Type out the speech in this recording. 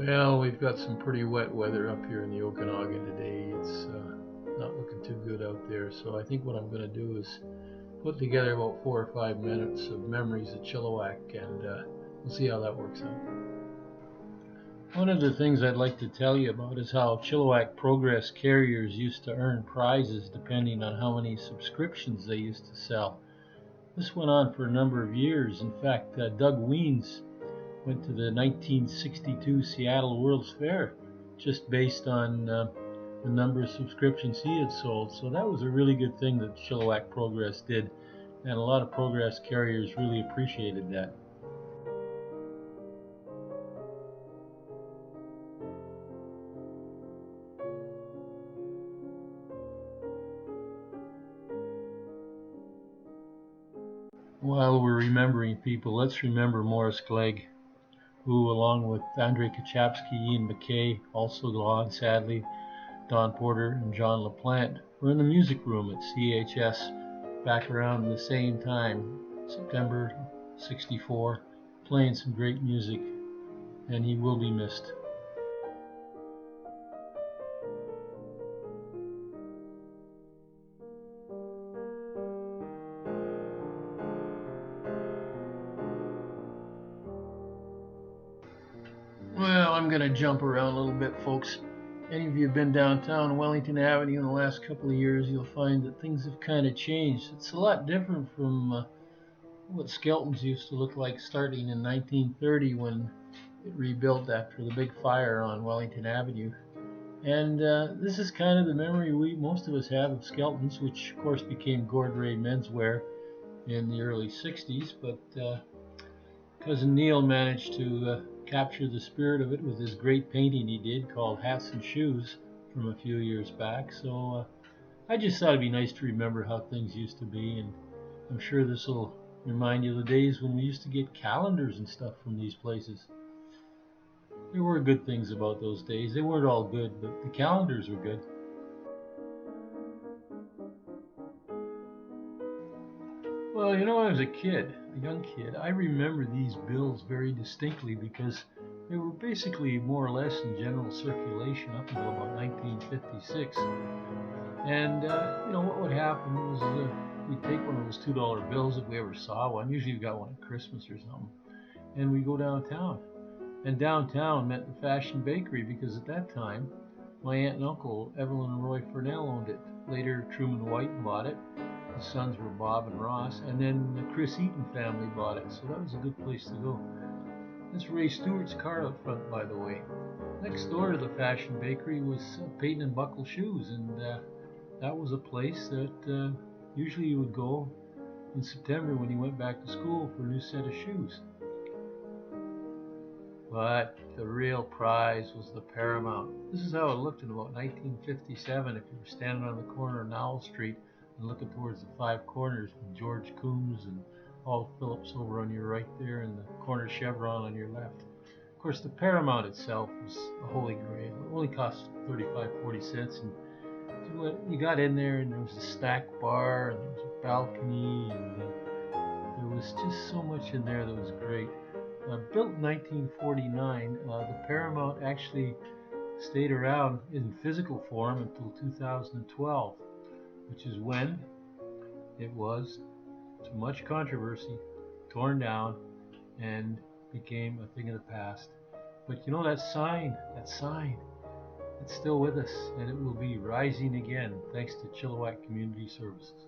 Well, we've got some pretty wet weather up here in the Okanagan today. It's not looking too good out there. So I think what I'm going to do is put together about 4 or 5 minutes of memories of Chilliwack, and we'll see how that works out. One of the things I'd like to tell you about is how Chilliwack Progress carriers used to earn prizes depending on how many subscriptions they used to sell. This went on for a number of years. In fact, Doug Weens went to the 1962 Seattle World's Fair just based on the number of subscriptions he had sold. So that was a really good thing that Chilliwack Progress did, and a lot of Progress carriers really appreciated that. While we're remembering people, let's remember Morris Clegg, who, along with Andre Kachapsky, Ian McKay, also gone sadly, Don Porter and John LaPlante, were in the music room at CHS back around the same time, September '64, playing some great music, and he will be missed. Well, I'm going to jump around a little bit, folks. Any of you have been downtown Wellington Avenue in the last couple of years, you'll find that things have kind of changed. It's a lot different from what Skelton's used to look like starting in 1930 when it rebuilt after the big fire on Wellington Avenue. And this is kind of the memory most of us have of Skelton's, which of course became Gordray Menswear in the early 60s, but Cousin Neil managed to capture the spirit of it with his great painting he did called Hats and Shoes from a few years back. So I just thought it'd be nice to remember how things used to be, and I'm sure this will remind you of the days when we used to get calendars and stuff from these places. There were good things about those days. They weren't all good, but the calendars were good. Well, when I was a young kid, I remember these bills very distinctly because they were basically more or less in general circulation up until about 1956. And, what would happen was we'd take one of those $2 bills if we ever saw one. Usually we got one at Christmas or something. And we'd go downtown. And downtown meant the Fashion Bakery because at that time, my aunt and uncle, Evelyn and Roy Furnell, owned it. Later, Truman White bought it. The sons were Bob and Ross, and then the Chris Eaton family bought it, so that was a good place to go. That's Ray Stewart's car out front, by the way. Next door to the Fashion Bakery was Peyton and Buckle Shoes, and that was a place that usually you would go in September when you went back to school for a new set of shoes. But the real prize was the Paramount. This is how it looked in about 1957 if you were standing on the corner of Nowell Street and looking towards the Five Corners with George Coombs and Paul Phillips over on your right there and the corner Chevron on your left. Of course, the Paramount itself was a holy grail. It only cost 35-40 cents, and you got in there and there was a snack bar and there was a balcony and there was just so much in there that was great. Built in 1949, the Paramount actually stayed around in physical form until 2012, which is when it was, to much controversy, torn down and became a thing of the past. But that sign, it's still with us, and it will be rising again thanks to Chilliwack Community Services.